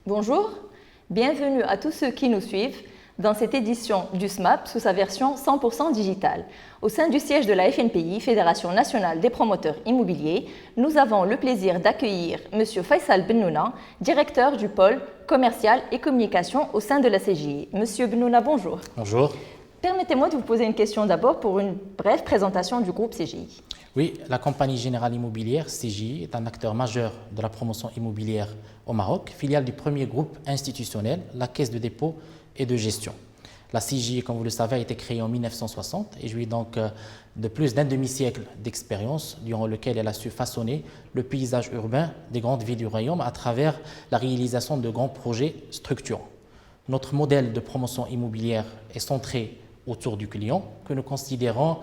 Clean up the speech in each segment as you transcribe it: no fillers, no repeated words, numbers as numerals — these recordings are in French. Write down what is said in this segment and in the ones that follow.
Bonjour, bienvenue à tous ceux qui nous suivent dans cette édition du SMAP sous sa version 100% digitale. Au sein du siège de la FNPI, Fédération nationale des promoteurs immobiliers, nous avons le plaisir d'accueillir M. Faisal Bennouna, directeur du pôle commercial et communication au sein de la CGI. Monsieur Bennouna, bonjour. Bonjour. Permettez-moi de vous poser une question d'abord pour une brève présentation du groupe CGI. Oui, la Compagnie Générale Immobilière, CGI, est un acteur majeur de la promotion immobilière au Maroc, filiale du premier groupe institutionnel, la Caisse de dépôt et de gestion. La CGI, comme vous le savez, a été créée en 1960 et jouit donc de plus d'un demi-siècle d'expérience durant lequel elle a su façonner le paysage urbain des grandes villes du royaume à travers la réalisation de grands projets structurants. Notre modèle de promotion immobilière est centré autour du client que nous considérons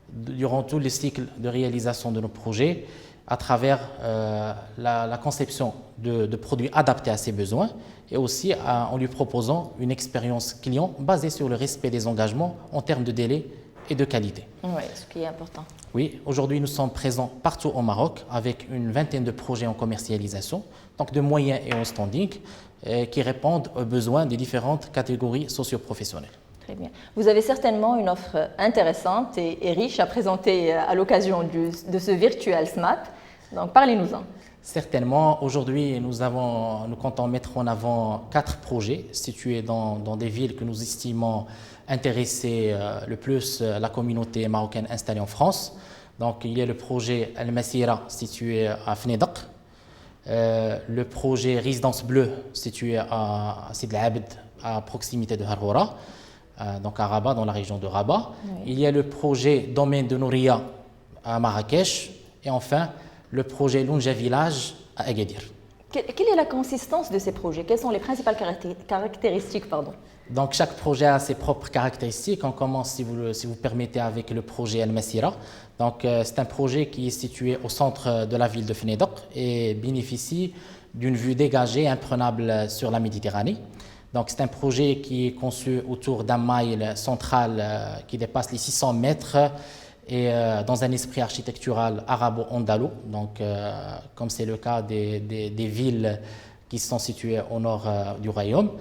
durant tout le cycle de réalisation de nos projets à travers la conception de produits adaptés à ses besoins et aussi en lui proposant une expérience client basée sur le respect des engagements en termes de délai et de qualité. Oui, ce qui est important. Oui, aujourd'hui nous sommes présents partout au Maroc avec une vingtaine de projets en commercialisation, donc de moyens et en standing, qui répondent aux besoins des différentes catégories socio-professionnelles. Très bien. Vous avez certainement une offre intéressante et riche à présenter à l'occasion de ce virtuel SMAP. Donc, parlez-nous-en. Certainement. Aujourd'hui, nous comptons mettre en avant 4 projets situés dans des villes que nous estimons intéresser le plus la communauté marocaine installée en France. Donc, il y a le projet Al Masira situé à Fnedaq, le projet Résidence Bleue situé à Sid El Abed à proximité de Harhoura, donc à Rabat, dans la région de Rabat. Oui. Il y a le projet Domaine de Nouria à Marrakech et enfin le projet Lounja Village à Agadir. Quelle est la consistance de ces projets? Quelles sont les principales caractéristiques? Donc chaque projet a ses propres caractéristiques. On commence, si vous permettez, avec le projet Al Masira. Donc c'est un projet qui est situé au centre de la ville de Fnedaq et bénéficie d'une vue dégagée imprenable sur la Méditerranée. Donc c'est un projet qui est conçu autour d'un mail central qui dépasse les 600 mètres et dans un esprit architectural arabo-andalou, donc comme c'est le cas des villes qui sont situées au nord du royaume.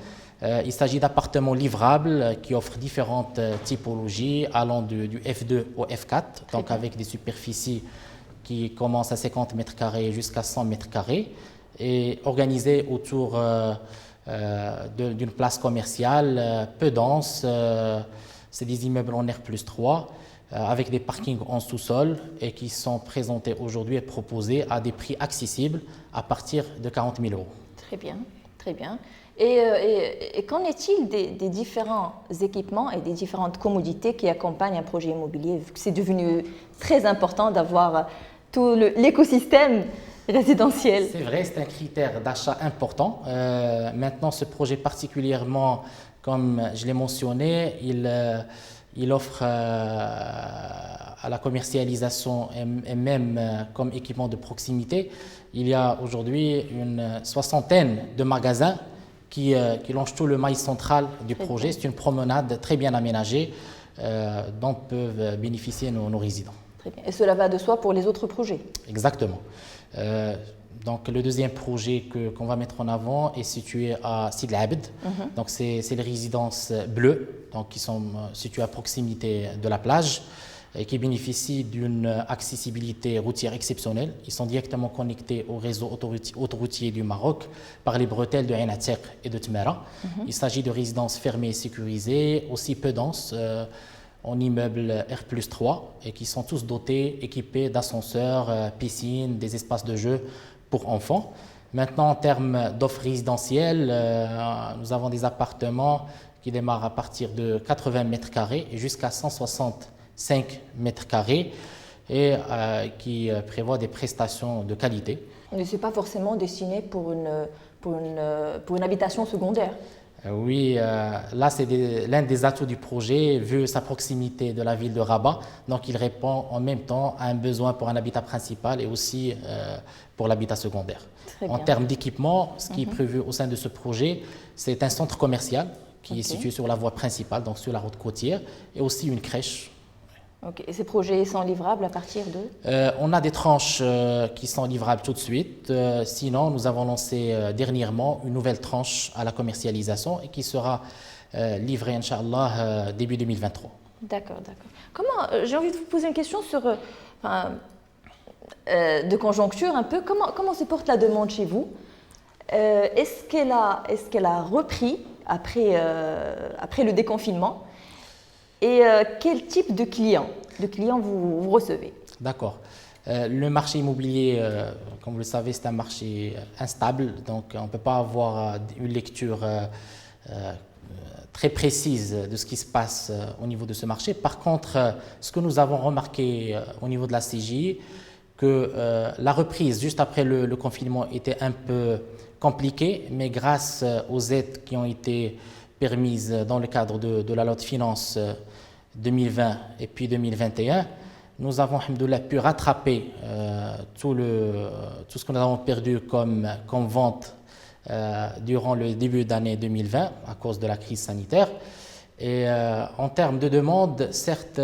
Il s'agit d'appartements livrables qui offrent différentes typologies allant du F2 au F4, donc avec des superficies qui commencent à 50 mètres carrés jusqu'à 100 mètres carrés et organisés autour d'une place commerciale peu dense. C'est des immeubles en R+3 avec des parkings en sous-sol et qui sont présentés aujourd'hui et proposés à des prix accessibles à partir de 40 000 euros. Très bien, très bien. Et qu'en est-il des différents équipements et des différentes commodités qui accompagnent un projet immobilier, vu que c'est devenu très important d'avoir tout l'écosystème résidentiel? C'est vrai, c'est un critère d'achat important. Maintenant, ce projet particulièrement, comme je l'ai mentionné, il offre à la commercialisation et même comme équipement de proximité. Il y a aujourd'hui une soixantaine de magasins qui longent tout le mail central du projet. C'est une promenade très bien aménagée dont peuvent bénéficier nos résidents. Très bien. Et cela va de soi pour les autres projets? Exactement. Donc le deuxième projet qu'on va mettre en avant est situé à Sid El Abed. Donc c'est les résidences bleues, donc qui sont situées à proximité de la plage et qui bénéficient d'une accessibilité routière exceptionnelle. Ils sont directement connectés au réseau autoroutier du Maroc par les bretelles de Ain Atiq et de Tmera. Il s'agit de résidences fermées et sécurisées, aussi peu denses, en immeubles R+3 et qui sont tous dotés, équipés d'ascenseurs, piscines, des espaces de jeu pour enfants. Maintenant, en termes d'offres résidentielles, nous avons des appartements qui démarrent à partir de 80 mètres carrés et jusqu'à 165 mètres carrés et qui prévoient des prestations de qualité. Mais ce n'est pas forcément destiné pour une habitation secondaire. Oui, là c'est l'un des atouts du projet, vu sa proximité de la ville de Rabat. Donc il répond en même temps à un besoin pour un habitat principal et aussi pour l'habitat secondaire. En termes d'équipement, ce qui est prévu au sein de ce projet, c'est un centre commercial qui est situé sur la voie principale, donc sur la route côtière, et aussi une crèche. Ok. Et ces projets sont livrables à partir de? On a des tranches qui sont livrables tout de suite. Sinon, nous avons lancé dernièrement une nouvelle tranche à la commercialisation et qui sera livrée, Inch'Allah, début 2023. D'accord, d'accord. Comment, j'ai envie de vous poser une question sur, de conjoncture un peu. Comment se porte la demande chez vous? Est-ce qu'elle a repris après le déconfinement? Et quel type de clients vous recevez? D'accord. Le marché immobilier, comme vous le savez, c'est un marché instable, donc on ne peut pas avoir une lecture très précise de ce qui se passe au niveau de ce marché. Par contre, ce que nous avons remarqué au niveau de la CGI, que la reprise juste après le confinement était un peu compliquée, mais grâce aux aides qui ont été permises dans le cadre de la loi de finances 2020 et puis 2021, nous avons, alhamdoulilah, pu rattraper tout ce que nous avons perdu comme vente durant le début d'année 2020 à cause de la crise sanitaire. Et en termes de demande, certes,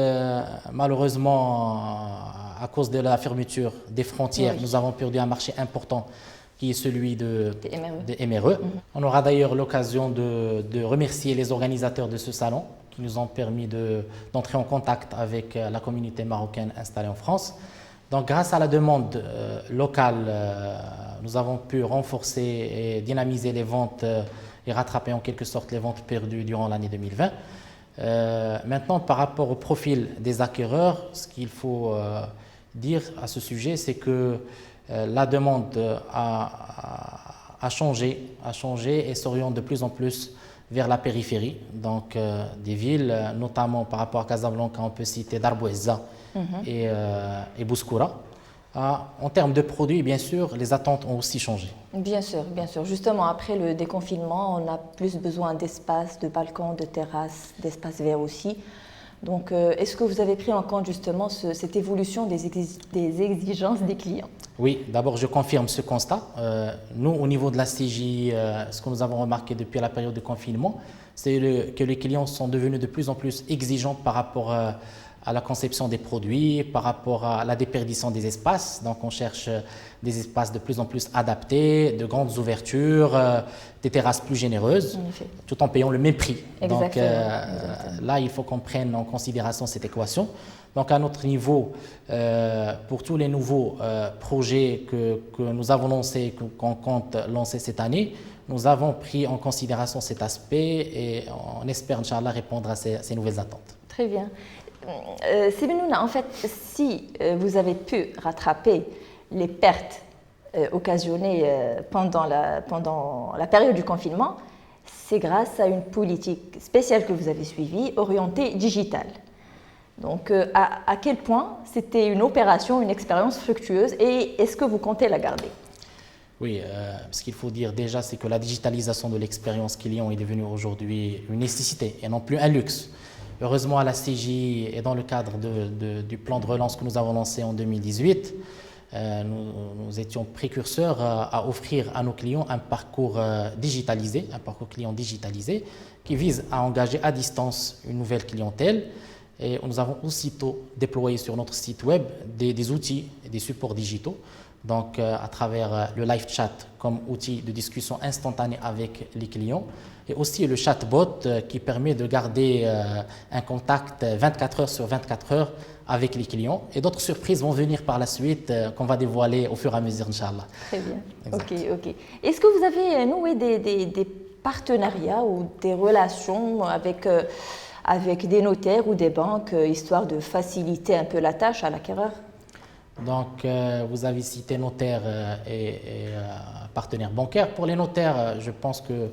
malheureusement, à cause de la fermeture des frontières, oui, nous avons perdu un marché important qui est celui des MRE. On aura d'ailleurs l'occasion de remercier les organisateurs de ce salon qui nous ont permis d'entrer en contact avec la communauté marocaine installée en France. Donc, grâce à la demande locale, nous avons pu renforcer et dynamiser les ventes et rattraper en quelque sorte les ventes perdues durant l'année 2020. Maintenant, par rapport au profil des acquéreurs, ce qu'il faut dire à ce sujet, c'est que la demande a changé et s'oriente de plus en plus vers la périphérie, donc des villes, notamment par rapport à Casablanca, on peut citer Darbouezza et Bouskoura. En termes de produits, bien sûr, les attentes ont aussi changé. Bien sûr, bien sûr. Justement, après le déconfinement, on a plus besoin d'espace, de balcons, de terrasses, d'espaces verts aussi. Donc, est-ce que vous avez pris en compte justement cette évolution des exigences des clients? Oui, d'abord, je confirme ce constat. Nous, au niveau de la CGI, ce que nous avons remarqué depuis la période de confinement, c'est que les clients sont devenus de plus en plus exigeants par rapport à la conception des produits, par rapport à la déperdition des espaces. Donc, on cherche des espaces de plus en plus adaptés, de grandes ouvertures, des terrasses plus généreuses, tout en payant le même prix. Exactement. Donc, là, il faut qu'on prenne en considération cette équation. Donc, à notre niveau, pour tous les nouveaux projets que nous avons lancés, qu'on compte lancer cette année, nous avons pris en considération cet aspect et on espère, Inch'Allah, répondre à ces nouvelles attentes. Très bien. Sibinouna, en fait, si vous avez pu rattraper les pertes occasionnées pendant la période du confinement, c'est grâce à une politique spéciale que vous avez suivie, orientée digitale. Donc, à quel point c'était une opération, une expérience fructueuse et est-ce que vous comptez la garder? Oui, ce qu'il faut dire déjà, c'est que la digitalisation de l'expérience client est devenue aujourd'hui une nécessité et non plus un luxe. Heureusement, à la CGI et dans le cadre du plan de relance que nous avons lancé en 2018, nous étions précurseurs à offrir à nos clients un parcours digitalisé, un parcours client digitalisé qui vise à engager à distance une nouvelle clientèle. Et nous avons aussitôt déployé sur notre site web des outils et des supports digitaux, donc à travers le live chat comme outil de discussion instantanée avec les clients, et aussi le chatbot qui permet de garder un contact 24 heures sur 24 heures avec les clients. Et d'autres surprises vont venir par la suite qu'on va dévoiler au fur et à mesure, Inch'Allah. Très bien. Exact. Ok. Est-ce que vous avez noué des partenariats ou des relations avec des notaires ou des banques, histoire de faciliter un peu la tâche à l'acquéreur? Donc, vous avez cité notaires et partenaires bancaires. Pour les notaires, je pense que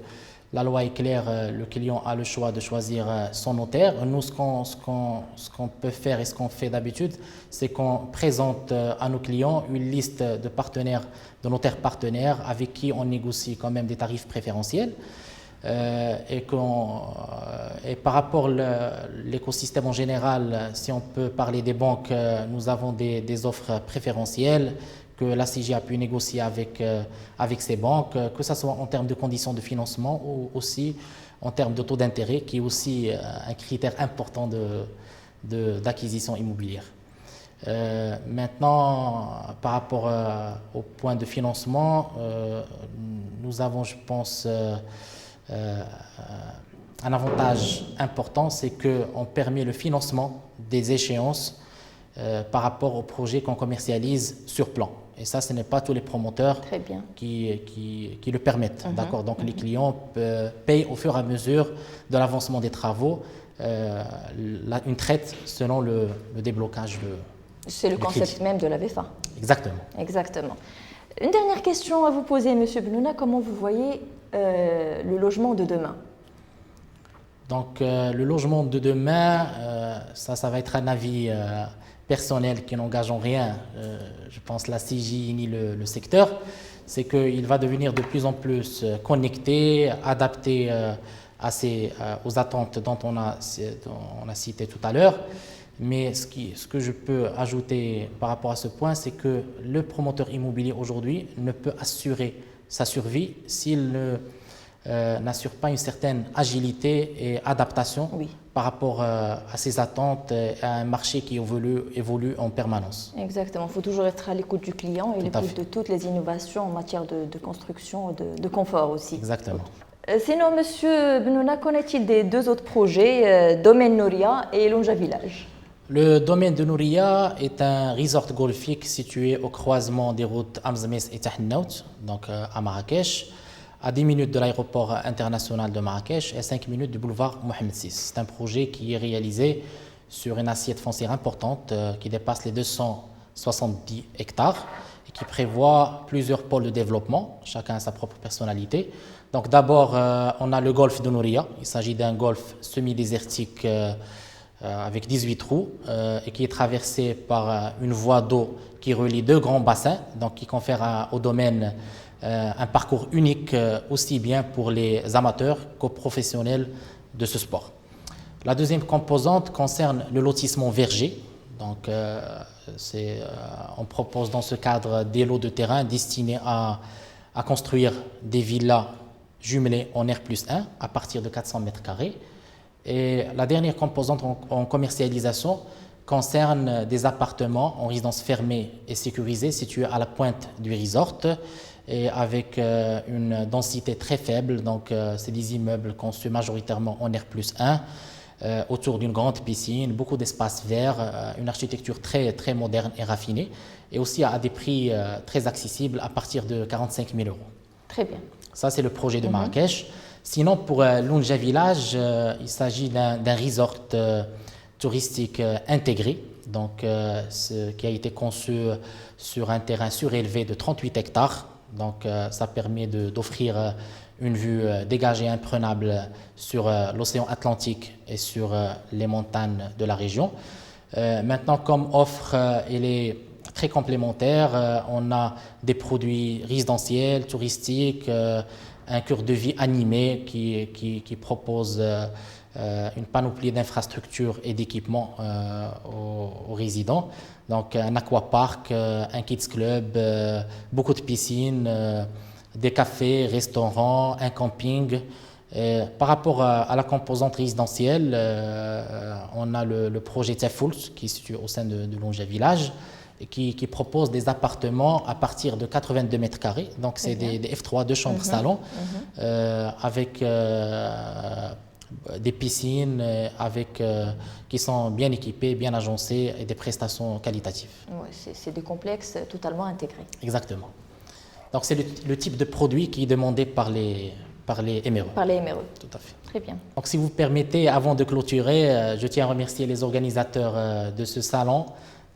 la loi est claire, le client a le choix de choisir son notaire. Nous, ce qu'on peut faire et ce qu'on fait d'habitude, c'est qu'on présente à nos clients une liste de partenaires, de notaires partenaires avec qui on négocie quand même des tarifs préférentiels. Et par rapport à l'écosystème en général, si on peut parler des banques, nous avons des offres préférentielles que la CGI a pu négocier avec ces banques, que ce soit en termes de conditions de financement ou aussi en termes de taux d'intérêt, qui est aussi un critère important d'acquisition immobilière. Maintenant, par rapport au point de financement, nous avons, je pense, un avantage important, c'est qu'on permet le financement des échéances par rapport aux projets qu'on commercialise sur plan. Et ça, ce n'est pas tous les promoteurs qui le permettent. D'accord. Donc, les clients payent au fur et à mesure de l'avancement des travaux une traite selon le déblocage de. C'est le concept même de la VFA. Exactement. Exactement. Une dernière question à vous poser, Monsieur Benouna. Comment vous voyez le logement de demain? Donc, le logement de demain, ça va être un avis personnel qui n'engage en rien, je pense, la CJ ni le secteur. C'est qu'il va devenir de plus en plus connecté, adapté aux attentes dont on a cité tout à l'heure. Mais ce que je peux ajouter par rapport à ce point, c'est que le promoteur immobilier aujourd'hui ne peut assurer sa survie s'il n'assure pas une certaine agilité et adaptation par rapport à ses attentes et à un marché qui évolue en permanence. Exactement, il faut toujours être à l'écoute du client et l'écoute de toutes les innovations en matière de construction, de confort aussi. Exactement. Sinon, Monsieur Benouna, qu'en est-il des deux autres projets, Domaine Nouria et Lounja Village? Le domaine de Nouria est un resort golfique situé au croisement des routes Amzmis et Tahnnaout, donc à Marrakech, à 10 minutes de l'aéroport international de Marrakech et à 5 minutes du boulevard Mohamed VI. C'est un projet qui est réalisé sur une assiette foncière importante qui dépasse les 270 hectares et qui prévoit plusieurs pôles de développement, chacun a sa propre personnalité. Donc d'abord, on a le golfe de Nouria. Il s'agit d'un golfe semi-désertique avec 18 trous et qui est traversé par une voie d'eau qui relie deux grands bassins, donc qui confère au domaine un parcours unique aussi bien pour les amateurs qu'aux professionnels de ce sport. La deuxième composante concerne le lotissement verger. Donc, on propose dans ce cadre des lots de terrain destinés à construire des villas jumelées en R+1 à partir de 400 mètres carrés. Et la dernière composante en commercialisation concerne des appartements en résidence fermée et sécurisée situés à la pointe du resort et avec une densité très faible. Donc, c'est des immeubles conçus majoritairement en R+1 autour d'une grande piscine, beaucoup d'espaces verts, une architecture très, très moderne et raffinée et aussi à des prix très accessibles à partir de 45 000 euros. Très bien. Ça, c'est le projet de Marrakech. Sinon, pour Lounja Village, il s'agit d'un resort touristique intégré, donc, qui a été conçu sur un terrain surélevé de 38 hectares. Donc, ça permet d'offrir une vue dégagée imprenable sur l'océan Atlantique et sur les montagnes de la région. Maintenant, comme offre, elle est très complémentaire. On a des produits résidentiels, touristiques, un cœur de vie animé qui propose une panoplie d'infrastructures et d'équipements aux résidents. Donc un aquapark, un kids club, beaucoup de piscines, des cafés, restaurants, un camping. Par rapport à la composante résidentielle, on a le projet Tafouls qui est situé au sein de Lounja Village et qui propose des appartements à partir de 82 mètres carrés. Donc c'est des F3, 2 chambres salon, avec des piscines qui sont bien équipées, bien agencées et des prestations qualitatives. Ouais, c'est des complexes totalement intégrés. Exactement. Donc c'est le type de produit qui est demandé par les MRE. Par les MRE. Tout à fait. Très bien. Donc si vous permettez, avant de clôturer, je tiens à remercier les organisateurs de ce salon.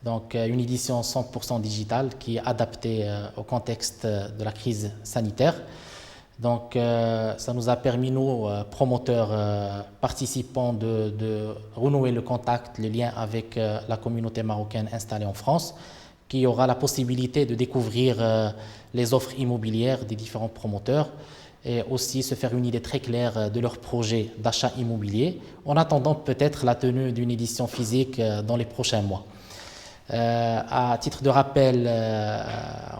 Donc une édition 100% digitale qui est adaptée au contexte de la crise sanitaire. Donc ça nous a permis, nous, promoteurs participants, de renouer le contact, le lien avec la communauté marocaine installée en France, qui aura la possibilité de découvrir les offres immobilières des différents promoteurs et aussi se faire une idée très claire de leurs projets d'achat immobilier, en attendant peut-être la tenue d'une édition physique dans les prochains mois. À titre de rappel,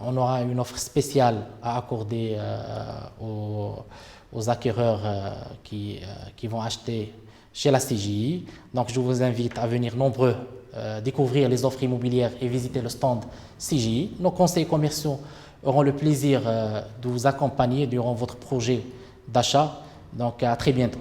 on aura une offre spéciale à accorder aux acquéreurs qui vont acheter chez la CGI. Donc, je vous invite à venir nombreux découvrir les offres immobilières et visiter le stand CGI. Nos conseillers commerciaux auront le plaisir de vous accompagner durant votre projet d'achat. Donc, à très bientôt.